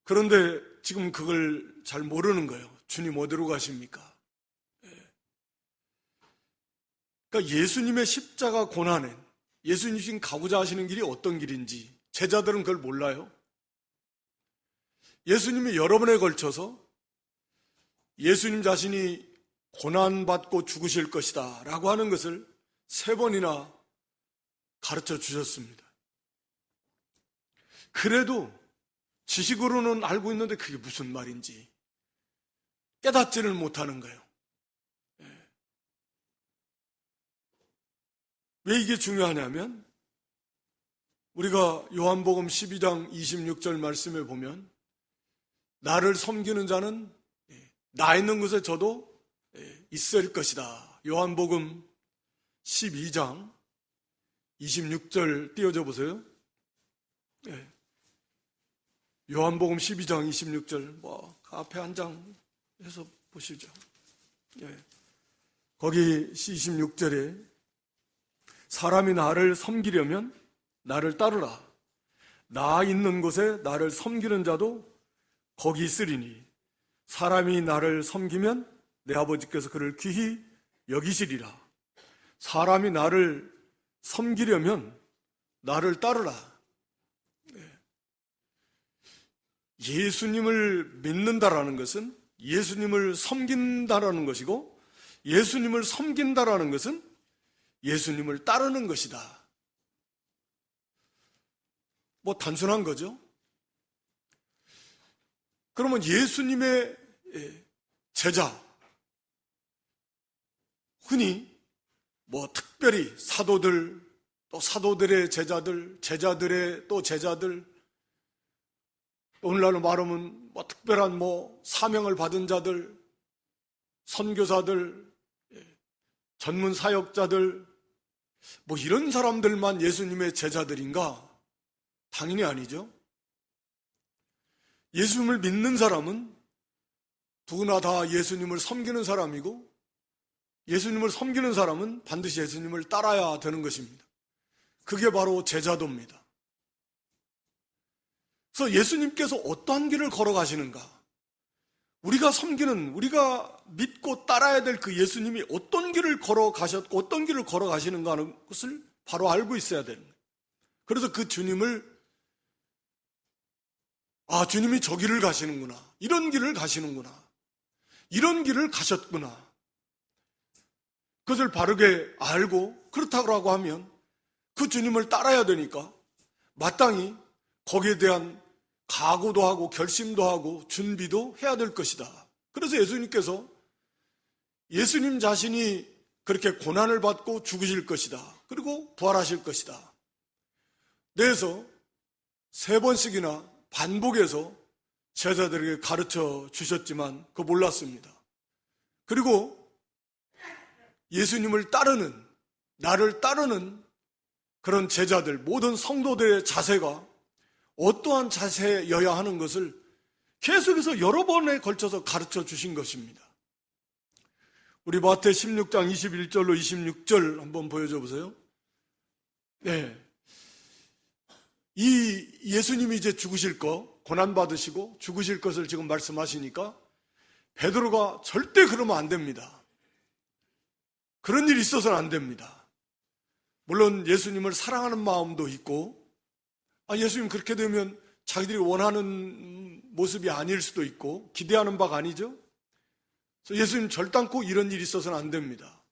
그런데 지금 그걸 잘 모르는 거예요. 주님 어디로 가십니까? 그러니까 예수님의 십자가 고난은 예수님 지금 가고자 하시는 길이 어떤 길인지 제자들은 그걸 몰라요. 예수님이 여러 번에 걸쳐서 예수님 자신이 고난받고 죽으실 것이다 라고 하는 것을 3번이나 가르쳐 주셨습니다. 그래도 지식으로는 알고 있는데 그게 무슨 말인지 깨닫지를 못하는 거예요. 왜 이게 중요하냐면 우리가 요한복음 12장 26절 말씀에 보면 나를 섬기는 자는 나 있는 곳에 저도 있을 것이다. 요한복음 12장 26절 띄워줘 보세요. 요한복음 12장 26절 앞에 한 장 해서 보시죠. 거기 26절에 사람이 나를 섬기려면 나를 따르라. 나 있는 곳에 나를 섬기는 자도 거기 있으리니 사람이 나를 섬기면 내 아버지께서 그를 귀히 여기시리라. 사람이 나를 섬기려면 나를 따르라. 예수님을 믿는다라는 것은 예수님을 섬긴다라는 것이고 예수님을 섬긴다라는 것은 예수님을 따르는 것이다. 단순한 거죠. 그러면 예수님의 제자, 흔히 특별히 사도들, 또 사도들의 제자들, 제자들의 또 제자들, 오늘날로 말하면 특별한 사명을 받은 자들, 선교사들, 전문 사역자들, 이런 사람들만 예수님의 제자들인가? 당연히 아니죠. 예수님을 믿는 사람은 누구나 다 예수님을 섬기는 사람이고 예수님을 섬기는 사람은 반드시 예수님을 따라야 되는 것입니다. 그게 바로 제자도입니다. 그래서 예수님께서 어떠한 길을 걸어가시는가? 우리가 섬기는, 우리가 믿고 따라야 될 그 예수님이 어떤 길을 걸어가셨고 어떤 길을 걸어가시는가 하는 것을 바로 알고 있어야 되는 거예요. 그래서 그 주님을 주님이 저 길을 가시는구나. 이런 길을 가시는구나. 이런 길을 가셨구나. 그것을 바르게 알고 그렇다고 하면 그 주님을 따라야 되니까 마땅히 거기에 대한 각오도 하고 결심도 하고 준비도 해야 될 것이다. 그래서 예수님께서 예수님 자신이 그렇게 고난을 받고 죽으실 것이다. 그리고 부활하실 것이다. 그래서 3번씩이나 반복해서 제자들에게 가르쳐 주셨지만 그거 몰랐습니다. 그리고 예수님을 따르는, 나를 따르는 그런 제자들, 모든 성도들의 자세가 어떠한 자세여야 하는 것을 계속해서 여러 번에 걸쳐서 가르쳐 주신 것입니다. 우리 마태 16장 21절로 26절 한번 보여줘 보세요. 이 예수님이 이제 죽으실 거, 고난받으시고 죽으실 것을 지금 말씀하시니까 베드로가 절대 그러면 안 됩니다. 그런 일이 있어서는 안 됩니다. 물론 예수님을 사랑하는 마음도 있고 예수님 그렇게 되면 자기들이 원하는 모습이 아닐 수도 있고 기대하는 바가 아니죠. 그래서 예수님 절단코 이런 일이 있어서는 안 됩니다.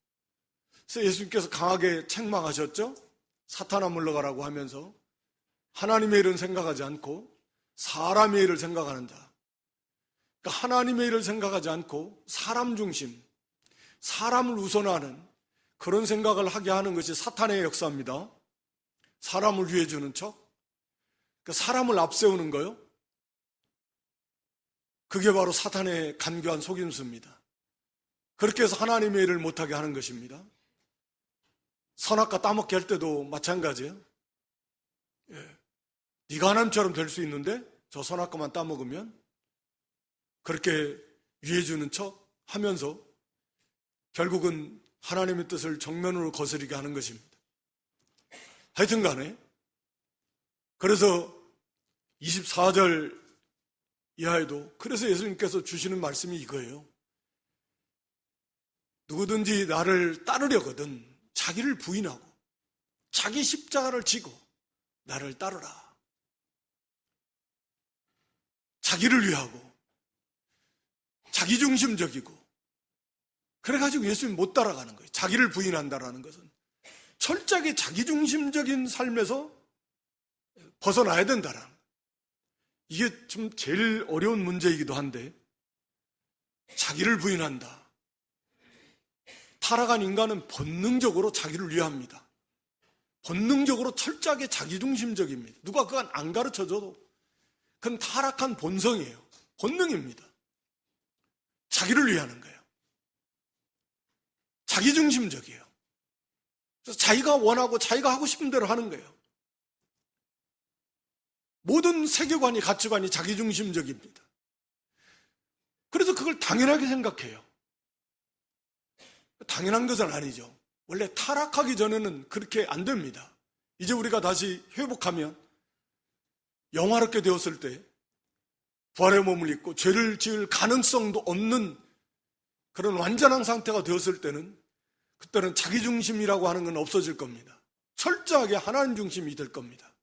그래서 예수님께서 강하게 책망하셨죠. 사탄아 물러가라고 하면서 하나님의 일은 생각하지 않고 사람의 일을 생각하는 자. 그러니까 하나님의 일을 생각하지 않고 사람 중심, 사람을 우선하는 그런 생각을 하게 하는 것이 사탄의 역사입니다. 사람을 위해 주는 척, 그러니까 사람을 앞세우는 거요. 그게 바로 사탄의 간교한 속임수입니다. 그렇게 해서 하나님의 일을 못하게 하는 것입니다. 선악과 따먹게 할 때도 마찬가지예요. 네가 하나님처럼 될 수 있는데 저 선악과만 따먹으면 그렇게 위해주는 척 하면서 결국은 하나님의 뜻을 정면으로 거스르게 하는 것입니다. 하여튼 간에 그래서 24절 이하에도 그래서 예수님께서 주시는 말씀이 이거예요. 누구든지 나를 따르려거든 자기를 부인하고 자기 십자가를 지고 나를 따르라. 자기를 위하고 자기중심적이고 그래가지고 예수님 못 따라가는 거예요. 자기를 부인한다라는 것은 철저하게 자기중심적인 삶에서 벗어나야 된다라는 거예요. 이게 좀 제일 어려운 문제이기도 한데 자기를 부인한다. 타락한 인간은 본능적으로 자기를 위합니다. 본능적으로 철저하게 자기중심적입니다. 누가 그건 안 가르쳐줘도 그건 타락한 본성이에요. 본능입니다. 자기를 위하는 거예요. 자기중심적이에요. 그래서 자기가 원하고 자기가 하고 싶은 대로 하는 거예요. 모든 세계관이 가치관이 자기중심적입니다. 그래서 그걸 당연하게 생각해요. 당연한 것은 아니죠. 원래 타락하기 전에는 그렇게 안 됩니다. 이제 우리가 다시 회복하면 영화롭게 되었을 때 부활의 몸을 입고 죄를 지을 가능성도 없는 그런 완전한 상태가 되었을 때는 그때는 자기중심이라고 하는 건 없어질 겁니다. 철저하게 하나님 중심이 될 겁니다.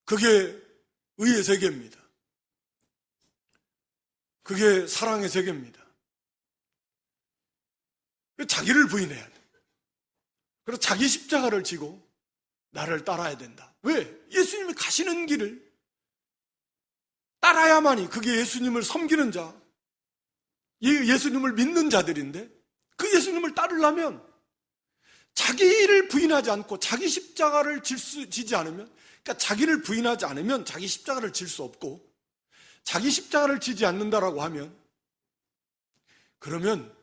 그게 의의 세계입니다. 그게 사랑의 세계입니다. 자기를 부인해야 돼. 그래서 자기 십자가를 지고 나를 따라야 된다. 왜? 예수님이 가시는 길을 따라야만이 그게 예수님을 섬기는 자, 예수님을 믿는 자들인데 그 예수님을 따르려면 자기를 부인하지 않고 자기 십자가를 지지 않으면, 그러니까 자기를 부인하지 않으면 자기 십자가를 질 수 없고 자기 십자가를 지지 않는다라고 하면 그러면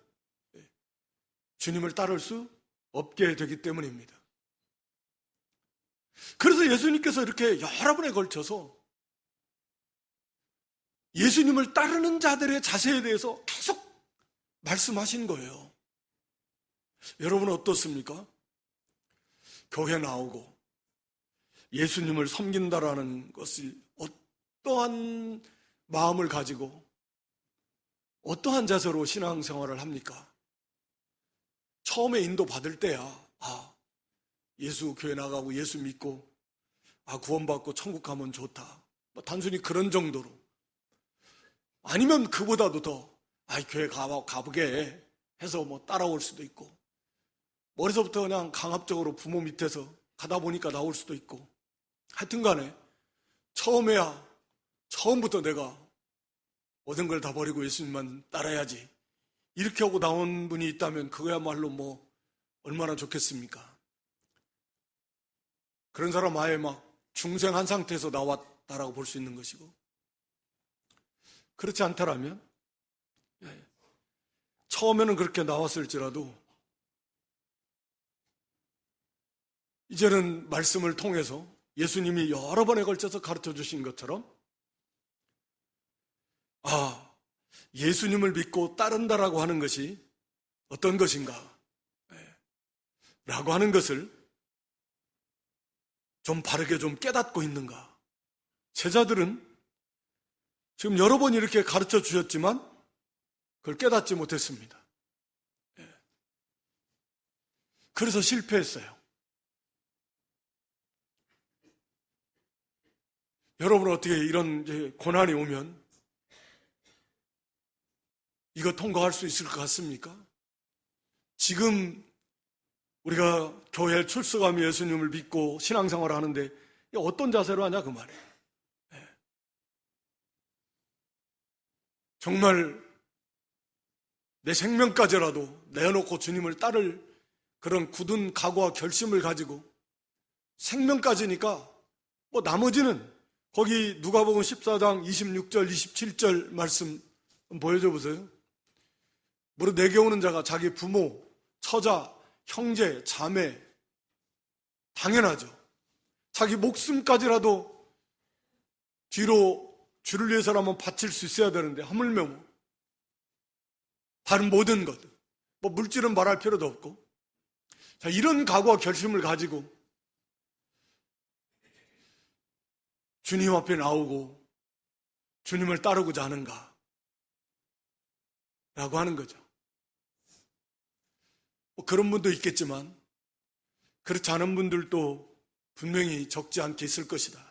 주님을 따를 수 없게 되기 때문입니다. 그래서 예수님께서 이렇게 여러 번에 걸쳐서 예수님을 따르는 자들의 자세에 대해서 계속 말씀하신 거예요. 여러분은 어떻습니까? 교회 나오고 예수님을 섬긴다라는 것이 어떠한 마음을 가지고 어떠한 자세로 신앙생활을 합니까? 처음에 인도 받을 때야 예수 교회 나가고 예수 믿고 구원받고 천국 가면 좋다. 단순히 그런 정도로. 아니면 그보다도 더 교회 가보게 해서 따라올 수도 있고, 머리서부터 그냥 강압적으로 부모 밑에서 가다 보니까 나올 수도 있고, 하여튼 간에 처음부터 내가 모든 걸 다 버리고 예수님만 따라야지 이렇게 하고 나온 분이 있다면 그거야말로 얼마나 좋겠습니까? 그런 사람 아예 중생한 상태에서 나왔다라고 볼 수 있는 것이고, 그렇지 않다라면 처음에는 그렇게 나왔을지라도 이제는 말씀을 통해서 예수님이 여러 번에 걸쳐서 가르쳐 주신 것처럼 예수님을 믿고 따른다라고 하는 것이 어떤 것인가 라고 하는 것을 좀 바르게 좀 깨닫고 있는가. 제자들은 지금 여러 번 이렇게 가르쳐 주셨지만 그걸 깨닫지 못했습니다. 그래서 실패했어요. 여러분은 어떻게 이런 고난이 오면 이거 통과할 수 있을 것 같습니까? 지금 우리가 교회에 출석하며 예수님을 믿고 신앙생활을 하는데 어떤 자세로 하냐 그 말이에요. 정말 내 생명까지라도 내어놓고 주님을 따를 그런 굳은 각오와 결심을 가지고, 생명까지니까 나머지는 거기 누가복음 14장 26절 27절 말씀 보여줘 보세요. 무릇 내게 오는 자가 자기 부모, 처자, 형제, 자매, 당연하죠. 자기 목숨까지라도 뒤로 주를 위해서라면 바칠 수 있어야 되는데 하물며 다른 모든 것, 물질은 말할 필요도 없고, 이런 각오와 결심을 가지고 주님 앞에 나오고 주님을 따르고자 하는가? 라고 하는 거죠. 그런 분도 있겠지만 그렇지 않은 분들도 분명히 적지 않게 있을 것이다.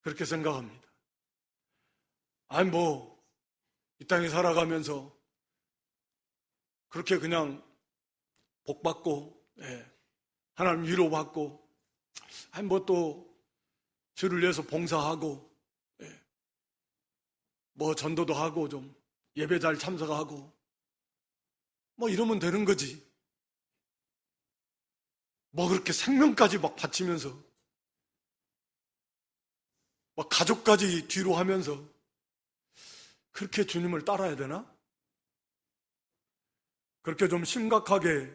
그렇게 생각합니다. 아니 이 땅에 살아가면서 그렇게 그냥 복받고 하나님 위로받고 아니 또 주를 위해서 봉사하고 전도도 하고 좀 예배 잘 참석하고 이러면 되는 거지. 그렇게 생명까지 막 바치면서 가족까지 뒤로 하면서 그렇게 주님을 따라야 되나? 그렇게 좀 심각하게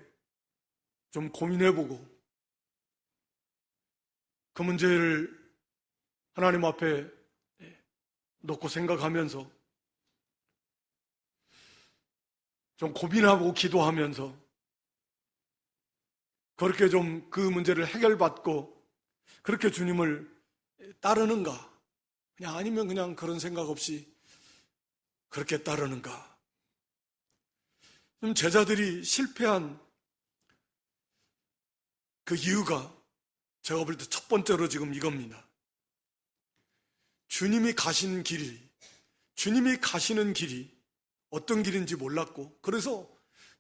좀 고민해보고 그 문제를 하나님 앞에 놓고 생각하면서 좀 고민하고 기도하면서 그렇게 좀 그 문제를 해결받고 그렇게 주님을 따르는가? 아니면 그냥 그런 생각 없이 그렇게 따르는가? 좀 제자들이 실패한 그 이유가 제가 볼 때 첫 번째로 지금 이겁니다. 주님이 가시는 길이 어떤 길인지 몰랐고 그래서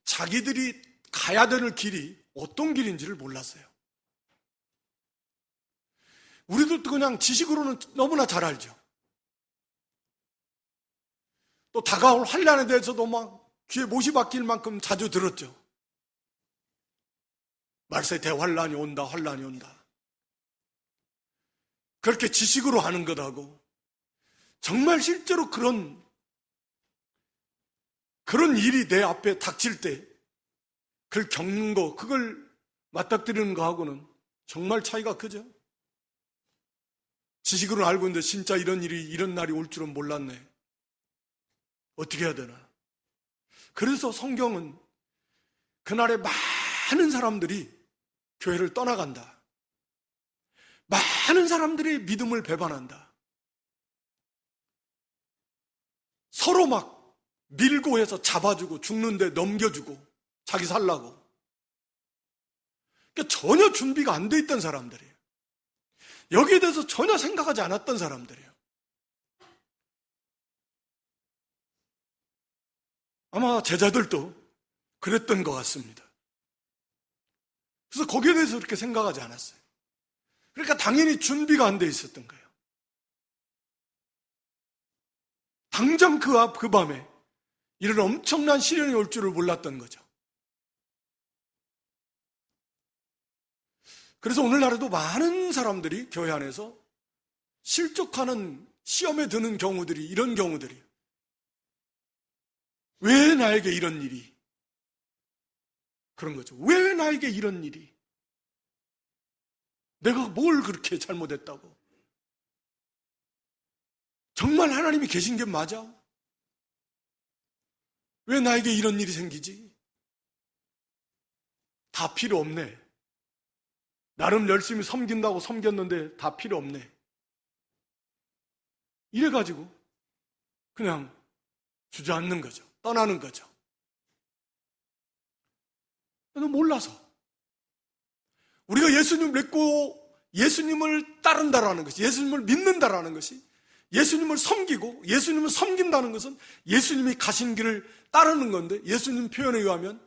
자기들이 가야 되는 길이 어떤 길인지를 몰랐어요. 우리도 그냥 지식으로는 너무나 잘 알죠. 또 다가올 환난에 대해서도 귀에 못이 박힐 만큼 자주 들었죠. 말세 대환란이 온다, 환란이 온다. 그렇게 지식으로 하는 것하고 정말 실제로 그런 일이 내 앞에 닥칠 때 그걸 겪는 거, 그걸 맞닥뜨리는 거하고는 정말 차이가 크죠. 지식으로는 알고 있는데 진짜 이런 날이 올 줄은 몰랐네. 어떻게 해야 되나? 그래서 성경은 그날에 많은 사람들이 교회를 떠나간다. 많은 사람들이 믿음을 배반한다. 서로 밀고 해서 잡아주고 죽는데 넘겨주고 자기 살라고. 그러니까 전혀 준비가 안 돼 있던 사람들이에요. 여기에 대해서 전혀 생각하지 않았던 사람들이에요. 아마 제자들도 그랬던 것 같습니다. 그래서 거기에 대해서 그렇게 생각하지 않았어요. 그러니까 당연히 준비가 안 돼 있었던 거예요. 당장 그 밤에 이런 엄청난 시련이 올 줄을 몰랐던 거죠. 그래서 오늘날에도 많은 사람들이 교회 안에서 실족하는 시험에 드는 경우들이 이런 경우들이 왜 나에게 이런 일이? 그런 거죠. 왜 나에게 이런 일이? 내가 뭘 그렇게 잘못했다고? 정말 하나님이 계신 게 맞아? 왜 나에게 이런 일이 생기지? 다 필요 없네. 나름 열심히 섬긴다고 섬겼는데 다 필요 없네. 이래가지고 그냥 주저앉는 거죠. 떠나는 거죠. 몰라서. 우리가 예수님을 믿고 예수님을 따른다라는 것이, 예수님을 믿는다라는 것이, 예수님을 섬기고 예수님을 섬긴다는 것은 예수님이 가신 길을 따르는 건데, 예수님 표현에 의하면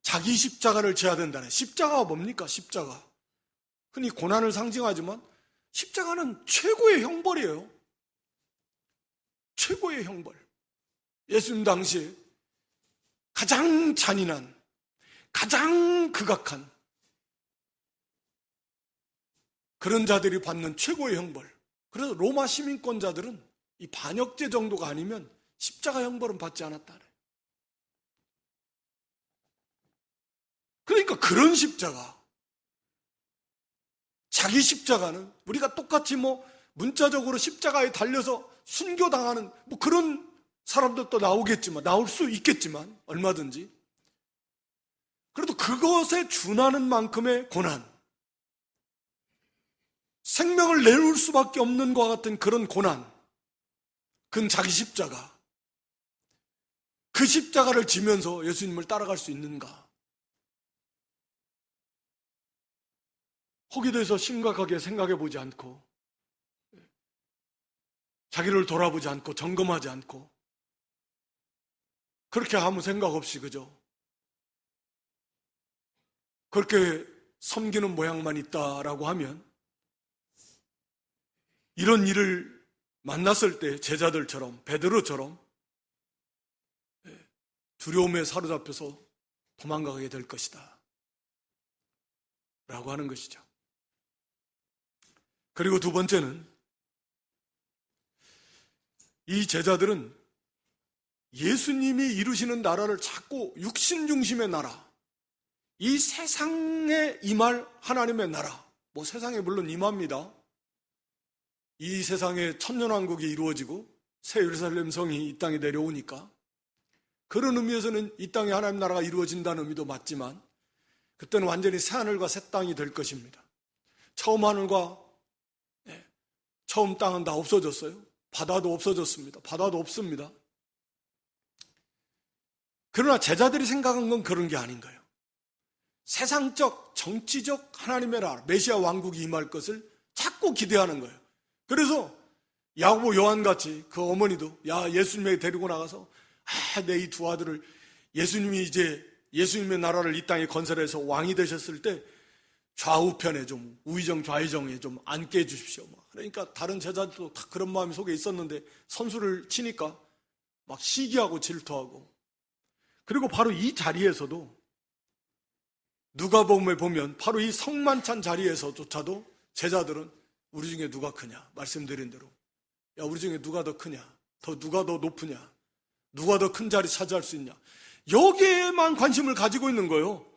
자기 십자가를 져야 된다네. 십자가가 뭡니까? 십자가. 흔히 고난을 상징하지만 십자가는 최고의 형벌이에요. 최고의 형벌. 예수님 당시에 가장 잔인한, 가장 극악한 그런 자들이 받는 최고의 형벌. 그래서 로마 시민권자들은 이 반역죄 정도가 아니면 십자가 형벌은 받지 않았다. 그러니까 그런 십자가, 자기 십자가는 우리가 똑같이 문자적으로 십자가에 달려서 순교당하는 그런 사람들도 나오겠지만, 나올 수 있겠지만 얼마든지, 그래도 그것에 준하는 만큼의 고난, 생명을 내놓을 수밖에 없는 것과 같은 그런 고난, 그건 자기 십자가. 그 십자가를 지면서 예수님을 따라갈 수 있는가? 거기에 대해서 심각하게 생각해 보지 않고, 자기를 돌아보지 않고, 점검하지 않고, 그렇게 아무 생각 없이 그저 그렇게 섬기는 모양만 있다라고 하면, 이런 일을 만났을 때 제자들처럼, 베드로처럼 두려움에 사로잡혀서 도망가게 될 것이다 라고 하는 것이죠. 그리고 두 번째는, 이 제자들은 예수님이 이루시는 나라를 자꾸 육신 중심의 나라, 이 세상에 임할 하나님의 나라, 뭐 세상에 물론 임합니다. 이 세상에 천년왕국이 이루어지고 새 예루살렘 성이 이 땅에 내려오니까 그런 의미에서는 이 땅에 하나님 나라가 이루어진다는 의미도 맞지만, 그때는 완전히 새 하늘과 새 땅이 될 것입니다. 처음 하늘과 처음 땅은 다 없어졌어요. 바다도 없어졌습니다. 바다도 없습니다. 그러나 제자들이 생각한 건 그런 게 아닌 거예요. 세상적, 정치적 하나님의 나라, 메시아 왕국이 임할 것을 자꾸 기대하는 거예요. 그래서 야고보, 요한같이 그 어머니도 예수님에게 데리고 나가서 내 이 두 아들을, 예수님이 이제 예수님의 나라를 이 땅에 건설해서 왕이 되셨을 때 좌우편에 좀, 우의정 좌의정에 좀 앉게 해주십시오. 그러니까 다른 제자들도 다 그런 마음이 속에 있었는데 선수를 치니까 막 시기하고 질투하고. 그리고 바로 이 자리에서도, 누가복음에 보면 바로 이 성만찬 자리에서조차도 제자들은 우리 중에 누가 크냐, 말씀드린 대로 우리 중에 누가 더 크냐, 누가 더 높으냐, 누가 더 큰 자리 차지할 수 있냐, 여기에만 관심을 가지고 있는 거예요.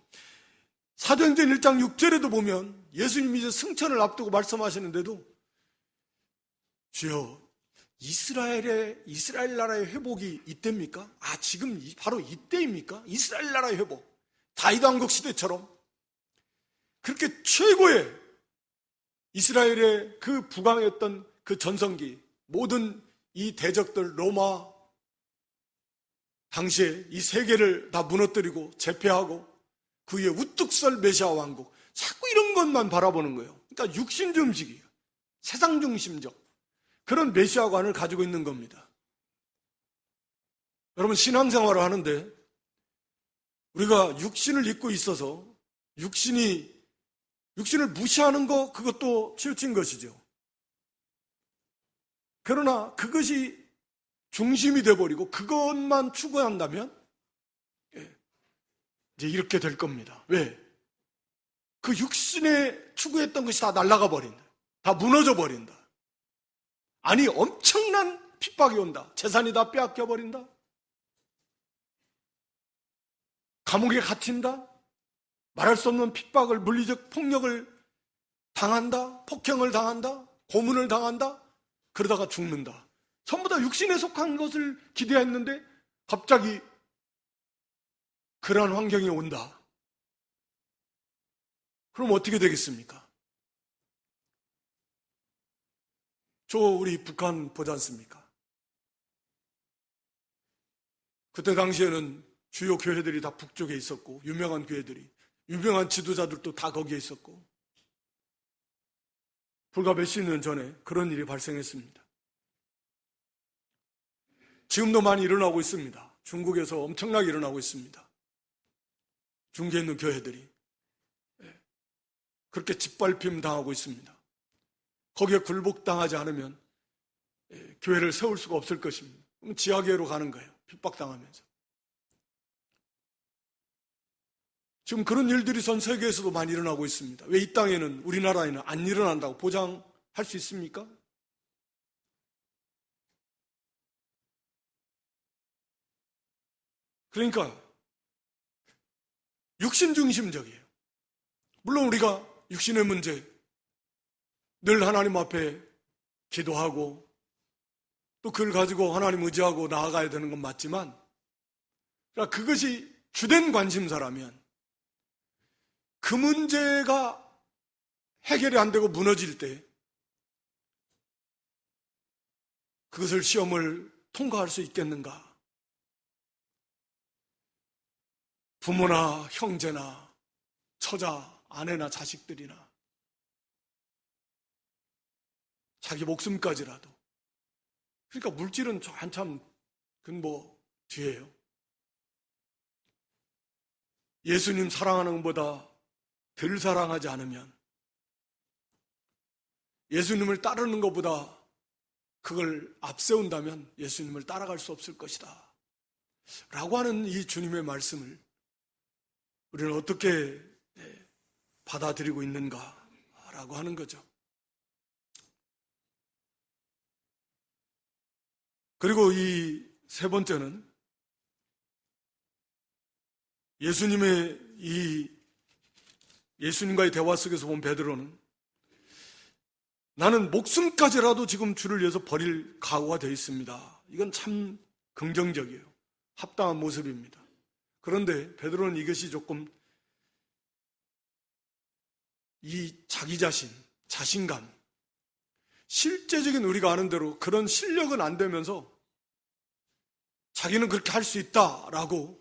사도행전 1장 6절에도 보면 예수님이 이제 승천을 앞두고 말씀하시는데도, 주여, 이스라엘 나라의 회복이 이때입니까? 지금 바로 이때입니까? 이스라엘 나라의 회복, 다윗 왕국 시대처럼 그렇게 최고의 이스라엘의 그 부강했던 그 전성기, 모든 이 대적들, 로마 당시에 이 세계를 다 무너뜨리고 제패하고 그 위에 우뚝 설 메시아 왕국, 자꾸 이런 것만 바라보는 거예요. 그러니까 육신 중심이에요. 세상 중심적 그런 메시아관을 가지고 있는 겁니다. 여러분, 신앙생활을 하는데 우리가 육신을 입고 있어서 육신을 무시하는 거, 그것도 치우친 것이죠. 그러나 그것이 중심이 돼버리고 그것만 추구한다면 이제 이렇게 될 겁니다. 왜? 그 육신에 추구했던 것이 다 날아가 버린다. 다 무너져 버린다. 아니, 엄청난 핍박이 온다. 재산이 다 빼앗겨 버린다. 감옥에 갇힌다. 말할 수 없는 핍박을, 물리적 폭력을 당한다. 폭행을 당한다. 고문을 당한다. 그러다가 죽는다. 전부 다 육신에 속한 것을 기대했는데 갑자기 그러한 환경이 온다. 그럼 어떻게 되겠습니까? 우리 북한 보지 않습니까? 그때 당시에는 주요 교회들이 다 북쪽에 있었고, 유명한 교회들이, 유명한 지도자들도 다 거기에 있었고, 불과 몇십 년 전에 그런 일이 발생했습니다. 지금도 많이 일어나고 있습니다. 중국에서 엄청나게 일어나고 있습니다. 중국에 있는 교회들이 그렇게 짓밟힘 당하고 있습니다. 거기에 굴복당하지 않으면 교회를 세울 수가 없을 것입니다. 그럼 지하교회로 가는 거예요. 핍박당하면서. 지금 그런 일들이 전 세계에서도 많이 일어나고 있습니다. 왜 이 땅에는, 우리나라에는 안 일어난다고 보장할 수 있습니까? 그러니까 육신 중심적이에요. 물론 우리가 육신의 문제, 늘 하나님 앞에 기도하고 또 그걸 가지고 하나님 의지하고 나아가야 되는 건 맞지만, 그러니까 그것이 주된 관심사라면 그 문제가 해결이 안 되고 무너질 때 그것을 시험을 통과할 수 있겠는가? 부모나 형제나 처자, 아내나 자식들이나 자기 목숨까지라도. 그러니까 물질은 한참 그건 뒤에요. 예수님 사랑하는 것보다 덜 사랑하지 않으면, 예수님을 따르는 것보다 그걸 앞세운다면 예수님을 따라갈 수 없을 것이다 라고 하는 이 주님의 말씀을 우리는 어떻게 받아들이고 있는가 라고 하는 거죠. 그리고 이 세 번째는 예수님과의 대화 속에서 본 베드로는 나는 목숨까지라도 지금 주를 위해서 버릴 각오가 되어 있습니다. 이건 참 긍정적이에요. 합당한 모습입니다. 그런데 베드로는 이것이 조금 이 자기 자신, 자신감, 실제적인 우리가 아는 대로 그런 실력은 안 되면서 자기는 그렇게 할 수 있다라고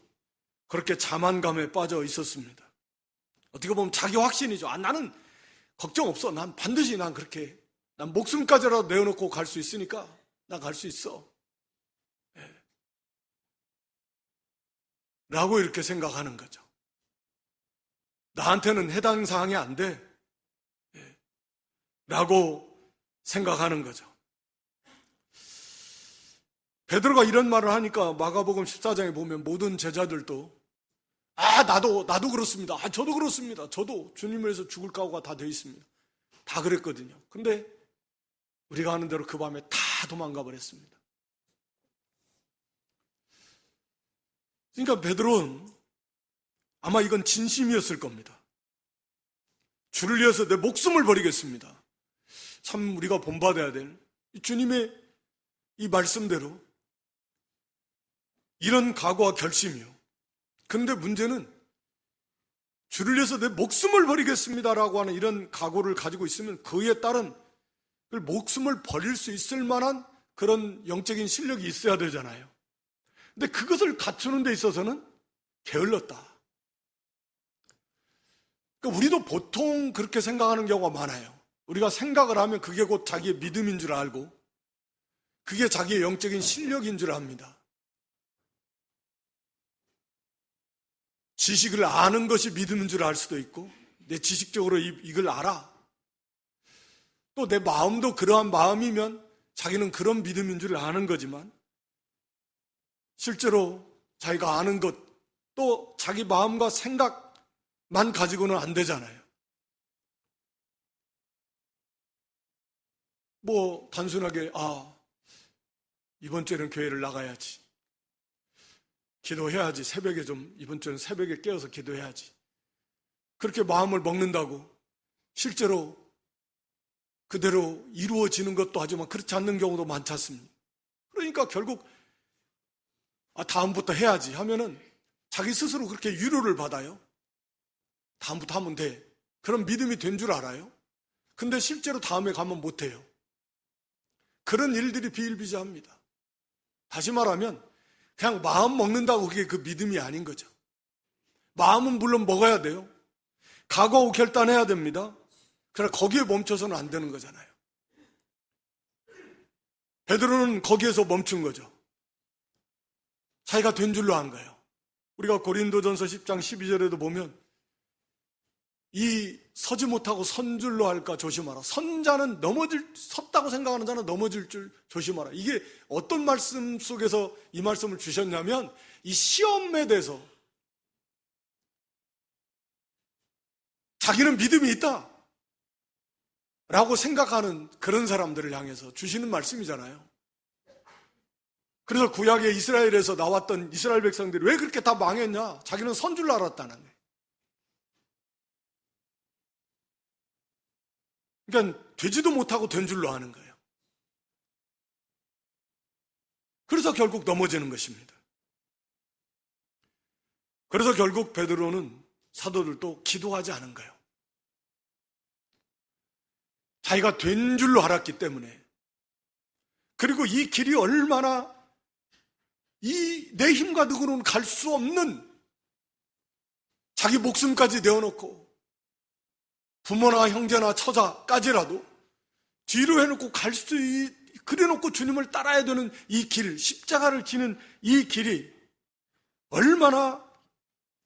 그렇게 자만감에 빠져 있었습니다. 어떻게 보면 자기 확신이죠. 나는 걱정 없어. 난 반드시 난 목숨까지라도 내어놓고 갈 수 있으니까 난 갈 수 있어. 라고 이렇게 생각하는 거죠. 나한테는 해당 사항이 안 돼. 라고 생각하는 거죠. 베드로가 이런 말을 하니까 마가복음 14장에 보면 모든 제자들도 나도 그렇습니다. 저도 그렇습니다. 저도 주님을 위해서 죽을 각오가 다 되어 있습니다. 다 그랬거든요. 근데 우리가 아는 대로 그 밤에 다 도망가 버렸습니다. 그러니까 베드로는 아마 이건 진심이었을 겁니다. 주를 위해서 내 목숨을 버리겠습니다. 참 우리가 본받아야 될 주님의 이 말씀대로 이런 각오와 결심이요. 그런데 문제는 주를 위해서 내 목숨을 버리겠습니다라고 하는 이런 각오를 가지고 있으면 그에 따른 목숨을 버릴 수 있을 만한 그런 영적인 실력이 있어야 되잖아요. 근데 그것을 갖추는 데 있어서는 게을렀다. 그러니까 우리도 보통 그렇게 생각하는 경우가 많아요. 우리가 생각을 하면 그게 곧 자기의 믿음인 줄 알고 그게 자기의 영적인 실력인 줄 압니다. 지식을 아는 것이 믿음인 줄 알 수도 있고 내 지식적으로 이걸 알아. 또 내 마음도 그러한 마음이면 자기는 그런 믿음인 줄 아는 거지만 실제로 자기가 아는 것 또 자기 마음과 생각만 가지고는 안 되잖아요. 단순하게 이번 주에는 교회를 나가야지. 기도해야지. 새벽에 이번 주는 새벽에 깨어서 기도해야지. 그렇게 마음을 먹는다고 실제로 그대로 이루어지는 것도 하지만 그렇지 않는 경우도 많지 않습니까? 그러니까 결국 다음부터 해야지 하면은 자기 스스로 그렇게 위로를 받아요. 다음부터 하면 돼. 그런 믿음이 된 줄 알아요. 근데 실제로 다음에 가면 못해요. 그런 일들이 비일비재합니다. 다시 말하면 그냥 마음 먹는다고 그게 그 믿음이 아닌 거죠. 마음은 물론 먹어야 돼요. 각오하고 결단해야 됩니다. 그러나 거기에 멈춰서는 안 되는 거잖아요. 베드로는 거기에서 멈춘 거죠. 자기가 된 줄로 한 거예요. 우리가 고린도전서 10장 12절에도 보면 이 서지 못하고 선 줄로 할까 조심하라. 선자는 섰다고 생각하는 자는 넘어질 줄 조심하라. 이게 어떤 말씀 속에서 이 말씀을 주셨냐면 이 시험에 대해서 자기는 믿음이 있다 라고 생각하는 그런 사람들을 향해서 주시는 말씀이잖아요. 그래서 구약의 이스라엘에서 나왔던 이스라엘 백성들이 왜 그렇게 다 망했냐? 자기는 선 줄 알았다는 거예요. 그러니까 되지도 못하고 된 줄로 아는 거예요. 그래서 결국 넘어지는 것입니다. 그래서 결국 베드로는 사도들도 기도하지 않은 거예요. 자기가 된 줄로 알았기 때문에 그리고 이 길이 얼마나 내 힘과 누구는 갈 수 없는 자기 목숨까지 내어놓고 부모나 형제나 처자까지라도 뒤로 해놓고 그래놓고 주님을 따라야 되는 이 길, 십자가를 지는 이 길이 얼마나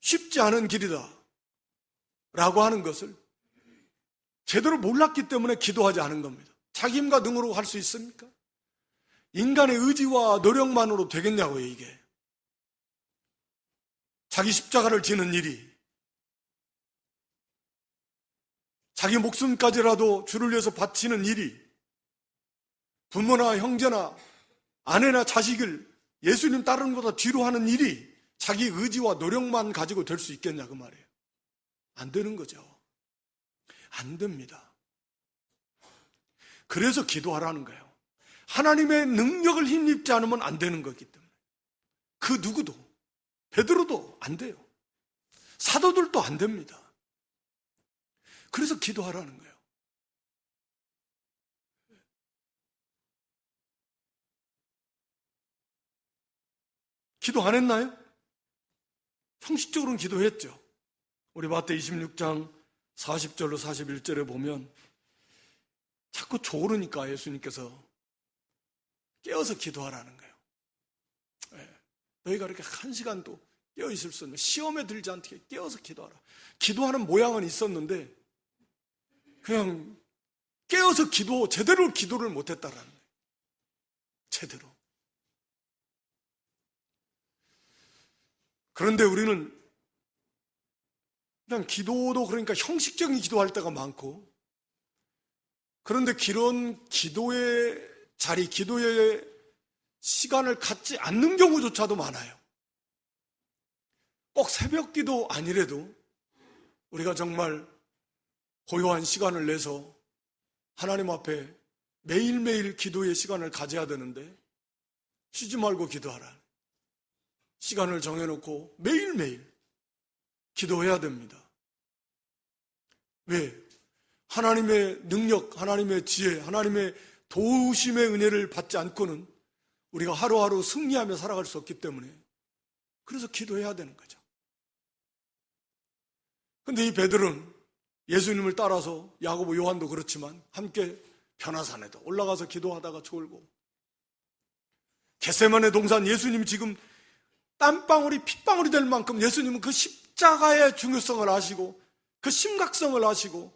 쉽지 않은 길이다 라고 하는 것을 제대로 몰랐기 때문에 기도하지 않은 겁니다. 자기 힘과 능으로 할 수 있습니까? 인간의 의지와 노력만으로 되겠냐고요, 이게. 자기 십자가를 지는 일이, 자기 목숨까지라도 주를 위해서 바치는 일이, 부모나 형제나 아내나 자식을 예수님 따르는 것보다 뒤로 하는 일이 자기 의지와 노력만 가지고 될 수 있겠냐 그 말이에요. 안 되는 거죠. 안 됩니다. 그래서 기도하라는 거예요. 하나님의 능력을 힘입지 않으면 안 되는 거기 때문에. 그 누구도, 베드로도 안 돼요. 사도들도 안 됩니다. 그래서 기도하라는 거예요. 기도 안 했나요? 형식적으로는 기도했죠. 우리 마태 26장 40절로 41절에 보면 자꾸 졸으니까 예수님께서 깨어서 기도하라는 거예요. 너희가 이렇게 한 시간도 깨어있을 수 없는 시험에 들지 않게 깨어서 기도하라. 기도하는 모양은 있었는데 그냥 깨어서 제대로 기도를 못했다라는 거예요. 제대로. 그런데 우리는 그냥 기도도 그러니까 형식적인 기도할 때가 많고, 그런데 그런 기도의 자리, 기도의 시간을 갖지 않는 경우조차도 많아요. 꼭 새벽 기도 아니래도 우리가 정말 고요한 시간을 내서 하나님 앞에 매일매일 기도의 시간을 가져야 되는데 쉬지 말고 기도하라. 시간을 정해놓고 매일매일 기도해야 됩니다. 왜? 하나님의 능력, 하나님의 지혜, 하나님의 도우심의 은혜를 받지 않고는 우리가 하루하루 승리하며 살아갈 수 없기 때문에 그래서 기도해야 되는 거죠. 그런데 이 베드로는 예수님을 따라서 야고보, 요한도 그렇지만 함께 변화산에도 올라가서 기도하다가 졸고, 겟세마네 동산 예수님 지금 땀방울이 핏방울이 될 만큼 예수님은 그 십자가의 중요성을 아시고 그 심각성을 아시고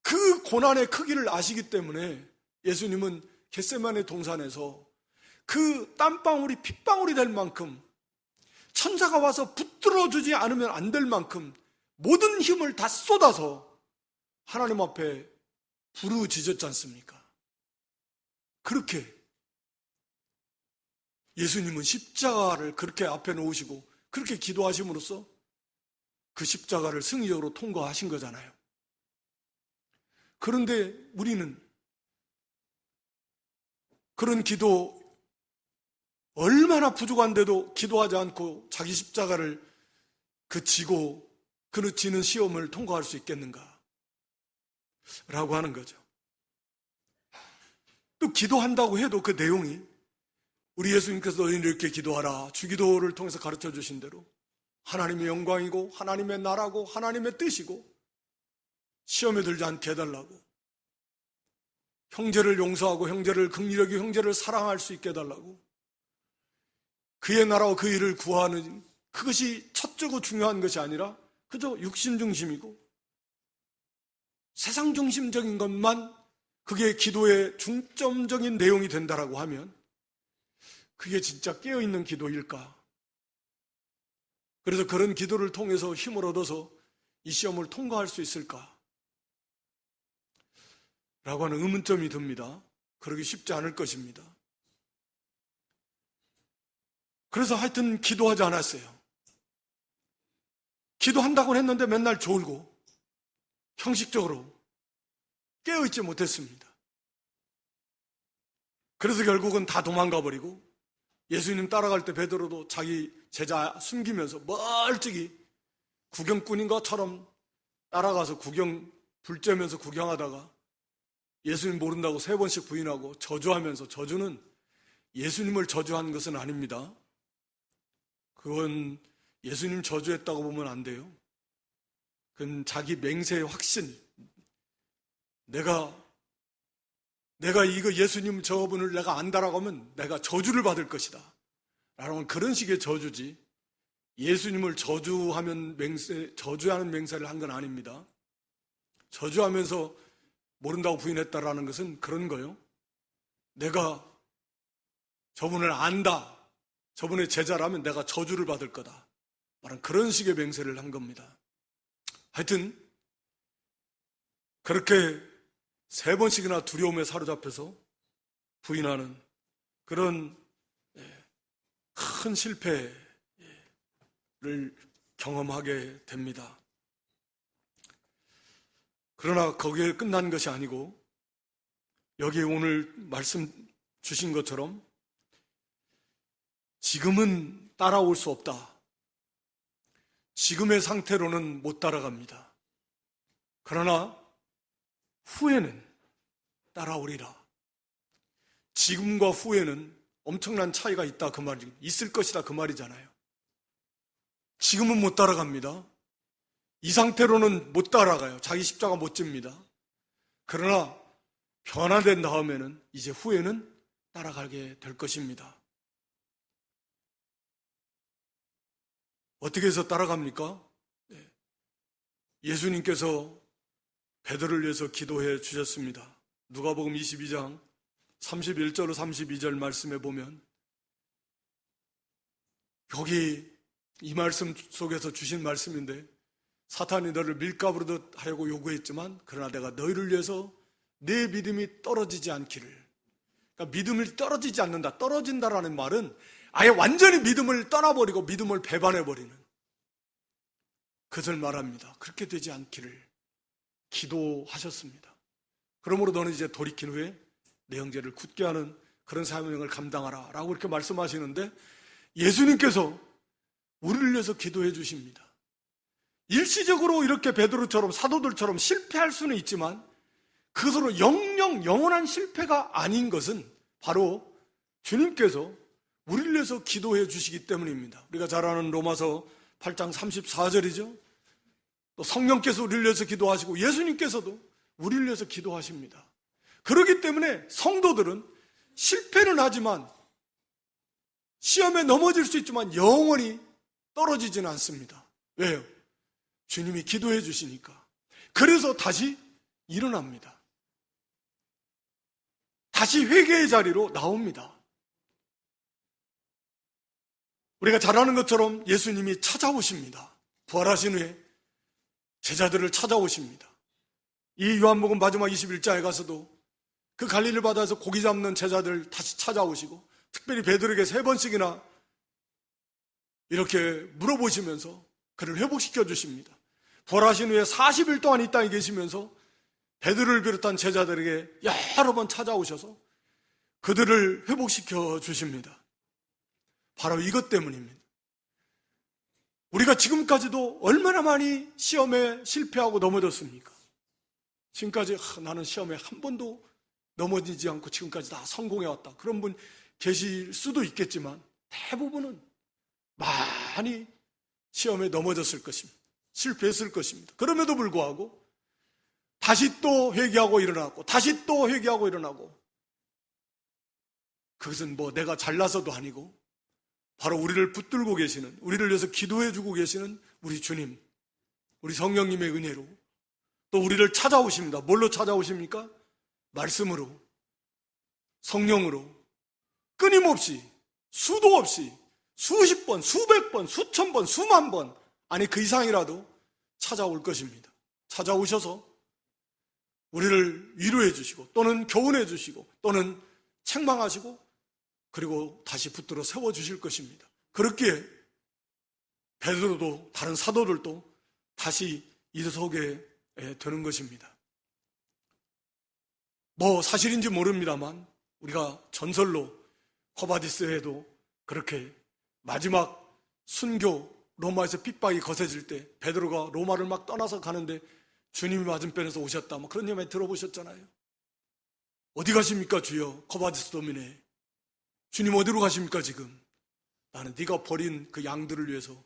그 고난의 크기를 아시기 때문에 예수님은 겟세마네 동산에서 그 땀방울이 핏방울이 될 만큼, 천사가 와서 붙들어주지 않으면 안 될 만큼 모든 힘을 다 쏟아서 하나님 앞에 부르짖었지 않습니까? 그렇게 예수님은 십자가를 그렇게 앞에 놓으시고 그렇게 기도하심으로써 그 십자가를 승리적으로 통과하신 거잖아요. 그런데 우리는 그런 기도 얼마나 부족한데도 기도하지 않고 자기 십자가를 지고 그 지는 시험을 통과할 수 있겠는가? 라고 하는 거죠. 또 기도한다고 해도 그 내용이 우리 예수님께서 너희는 이렇게 기도하라, 주기도를 통해서 가르쳐 주신 대로 하나님의 영광이고 하나님의 나라고 하나님의 뜻이고 시험에 들지 않게 해달라고, 형제를 용서하고 형제를 긍휼하게 형제를 사랑할 수 있게 해달라고, 그의 나라와 그 일을 구하는 그것이 첫째고 중요한 것이 아니라 그저 육신 중심이고 세상 중심적인 것만 그게 기도의 중점적인 내용이 된다라고 하면 그게 진짜 깨어있는 기도일까? 그래서 그런 기도를 통해서 힘을 얻어서 이 시험을 통과할 수 있을까? 라고 하는 의문점이 듭니다. 그러기 쉽지 않을 것입니다. 그래서 하여튼 기도하지 않았어요. 기도한다고 했는데 맨날 졸고 형식적으로 깨어있지 못했습니다. 그래서 결국은 다 도망가 버리고 예수님 따라갈 때 베드로도 자기 제자 숨기면서 멀찍이 구경꾼인 것처럼 따라가서 불 쬐면서 구경하다가 예수님 모른다고 3번씩 부인하고 저주하면서, 저주는 예수님을 저주한 것은 아닙니다. 그건 예수님 저주했다고 보면 안 돼요. 그건 자기 맹세의 확신. 내가 이거 예수님 저분을 내가 안다라고 하면 내가 저주를 받을 것이다 라는 그런 식의 저주지, 예수님을 저주하는 맹세를 한 건 아닙니다. 저주하면서 모른다고 부인했다라는 것은 그런 거요. 내가 저분을 안다, 저분의 제자라면 내가 저주를 받을 거다 라는 그런 식의 맹세를 한 겁니다. 하여튼 그렇게 3번씩이나 두려움에 사로잡혀서 부인하는 그런 큰 실패를 경험하게 됩니다. 그러나 거기에 끝난 것이 아니고 여기 오늘 말씀 주신 것처럼 지금은 따라올 수 없다. 지금의 상태로는 못 따라갑니다. 그러나 후에는 따라오리라. 지금과 후에는 엄청난 차이가 있다 그 말이, 있을 것이다 그 말이잖아요. 지금은 못 따라갑니다. 이 상태로는 못 따라가요. 자기 십자가 못 집니다. 그러나 변화된 다음에는 이제 후에는 따라가게 될 것입니다. 어떻게 해서 따라갑니까? 예수님께서 베드로를 위해서 기도해 주셨습니다. 누가복음 22장 31절로 32절 말씀에 보면 여기 이 말씀 속에서 주신 말씀인데, 사탄이 너를 밀가부르듯 하려고 요구했지만 그러나 내가 너희를 위해서 내 믿음이 떨어지지 않기를. 그러니까 믿음이 떨어지지 않는다, 떨어진다라는 말은 아예 완전히 믿음을 떠나버리고 믿음을 배반해버리는 그것을 말합니다. 그렇게 되지 않기를 기도하셨습니다. 그러므로 너는 이제 돌이킨 후에 내 형제를 굳게 하는 그런 사명을 감당하라 라고 이렇게 말씀하시는데, 예수님께서 우리를 위해서 기도해 주십니다. 일시적으로 이렇게 베드로처럼 사도들처럼 실패할 수는 있지만 그것으로 영원한 실패가 아닌 것은 바로 주님께서 우리를 위해서 기도해 주시기 때문입니다. 우리가 잘 아는 로마서 8장 34절이죠. 또 성령께서 우리를 위해서 기도하시고 예수님께서도 우리를 위해서 기도하십니다. 그렇기 때문에 성도들은 실패는 하지만, 시험에 넘어질 수 있지만 영원히 떨어지지는 않습니다. 왜요? 주님이 기도해 주시니까. 그래서 다시 일어납니다. 다시 회개의 자리로 나옵니다. 우리가 잘 아는 것처럼 예수님이 찾아오십니다. 부활하신 후에 제자들을 찾아오십니다. 이 요한복음 마지막 21장에 가서도 그 갈릴리 바다에서 고기 잡는 제자들 다시 찾아오시고, 특별히 베드로에게 3번씩이나 이렇게 물어보시면서 그를 회복시켜 주십니다. 부활하신 후에 40일 동안 이 땅에 계시면서 베드로를 비롯한 제자들에게 여러 번 찾아오셔서 그들을 회복시켜 주십니다. 바로 이것 때문입니다. 우리가 지금까지도 얼마나 많이 시험에 실패하고 넘어졌습니까? 지금까지 나는 시험에 한 번도 넘어지지 않고 지금까지 다 성공해왔다, 그런 분 계실 수도 있겠지만 대부분은 많이 시험에 넘어졌을 것입니다. 실패했을 것입니다. 그럼에도 불구하고 다시 또 회개하고 일어나고 다시 또 회개하고 일어나고, 그것은 뭐 내가 잘나서도 아니고 바로 우리를 붙들고 계시는, 우리를 위해서 기도해 주고 계시는 우리 주님, 우리 성령님의 은혜로 또 우리를 찾아오십니다. 뭘로 찾아오십니까? 말씀으로, 성령으로 끊임없이 수도 없이 수십 번, 수백 번, 수천 번, 수만 번, 아니 그 이상이라도 찾아올 것입니다. 찾아오셔서 우리를 위로해 주시고 또는 교훈해 주시고 또는 책망하시고 그리고 다시 붙들어 세워 주실 것입니다. 그렇기에 베드로도 다른 사도들도 다시 이 속에 드는 것입니다. 뭐 사실인지 모릅니다만 우리가 전설로 코바디스에도 그렇게 마지막 순교, 로마에서 핍박이 거세질 때 베드로가 로마를 막 떠나서 가는데 주님이 맞은편에서 오셨다, 뭐 그런 얘기 들어보셨잖아요. 어디 가십니까 주여? 코바디스 도미네. 주님 어디로 가십니까 지금? 나는 네가 버린 그 양들을 위해서,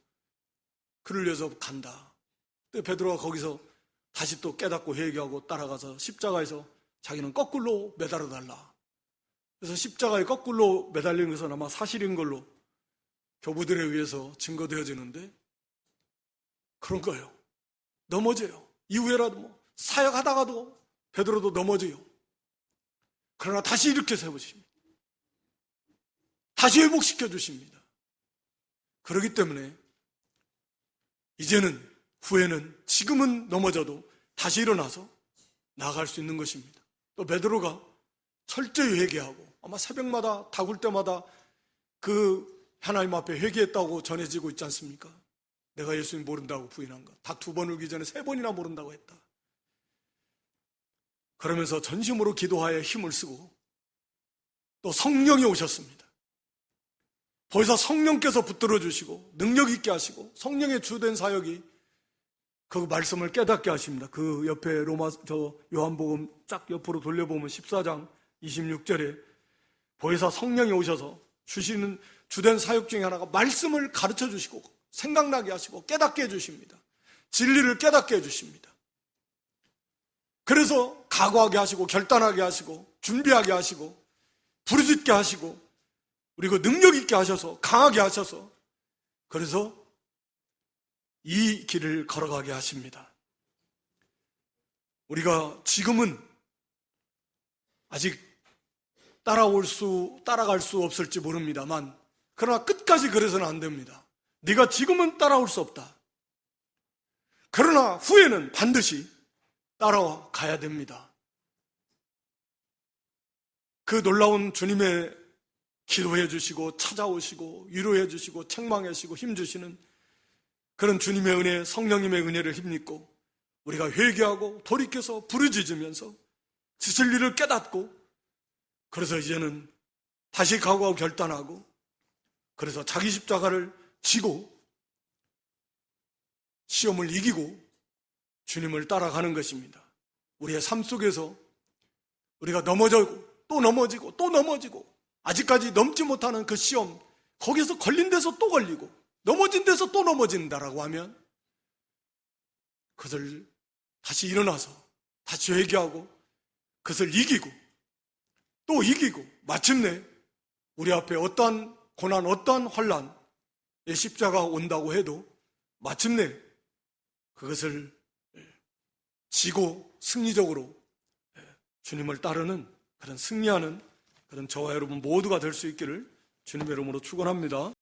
그를 위해서 간다. 근데 베드로가 거기서 다시 또 깨닫고 회개하고 따라가서 십자가에서 자기는 거꾸로 매달아 달라. 그래서 십자가에 거꾸로 매달리는 것은 아마 사실인 걸로 교부들에 의해서 증거되어지는데, 그런 거예요. 넘어져요. 이후에라도 뭐 사역하다가도 베드로도 넘어져요. 그러나 다시 이렇게 세우십니다. 다시 회복시켜 주십니다. 그렇기 때문에 이제는, 후에는, 지금은 넘어져도 다시 일어나서 나아갈 수 있는 것입니다. 또 베드로가 철저히 회개하고, 아마 새벽마다 닭울 때마다 그 하나님 앞에 회개했다고 전해지고 있지 않습니까? 내가 예수님 모른다고 부인한 것. 닭 2번 울기 전에 3번이나 모른다고 했다. 그러면서 전심으로 기도하여 힘을 쓰고 또 성령이 오셨습니다. 벌써 성령께서 붙들어 주시고 능력 있게 하시고 성령의 주된 사역이 그 말씀을 깨닫게 하십니다. 그 옆에 요한복음 쫙 옆으로 돌려보면 14장 26절에 보혜사 성령이 오셔서 주시는 주된 사역 중에 하나가 말씀을 가르쳐 주시고 생각나게 하시고 깨닫게 해주십니다. 진리를 깨닫게 해주십니다. 그래서 각오하게 하시고 결단하게 하시고 준비하게 하시고 부르짖게 하시고 그리고 능력 있게 하셔서 강하게 하셔서 그래서 이 길을 걸어가게 하십니다. 우리가 지금은 아직 따라갈 수 없을지 모릅니다만, 그러나 끝까지 그래서는 안 됩니다. 네가 지금은 따라올 수 없다. 그러나 후에는 반드시 따라가야 됩니다. 그 놀라운 주님의 기도해 주시고 찾아오시고 위로해 주시고 책망해 주시고 힘주시는 그런 주님의 은혜, 성령님의 은혜를 힘입고 우리가 회개하고 돌이켜서 부르짖으면서 진리를 깨닫고, 그래서 이제는 다시 각오하고 결단하고, 그래서 자기 십자가를 지고 시험을 이기고 주님을 따라가는 것입니다. 우리의 삶 속에서 우리가 넘어지고 또 넘어지고 또 넘어지고 아직까지 넘지 못하는 그 시험, 거기서 걸린 데서 또 걸리고 넘어진 데서 또 넘어진다라고 하면 그것을 다시 일어나서 다시 회개하고 그것을 이기고 또 이기고 마침내 우리 앞에 어떠한 고난, 어떠한 환난의 십자가가 온다고 해도 마침내 그것을 지고 승리적으로 주님을 따르는 그런 승리하는 그런 저와 여러분 모두가 될 수 있기를 주님의 이름으로 축원합니다.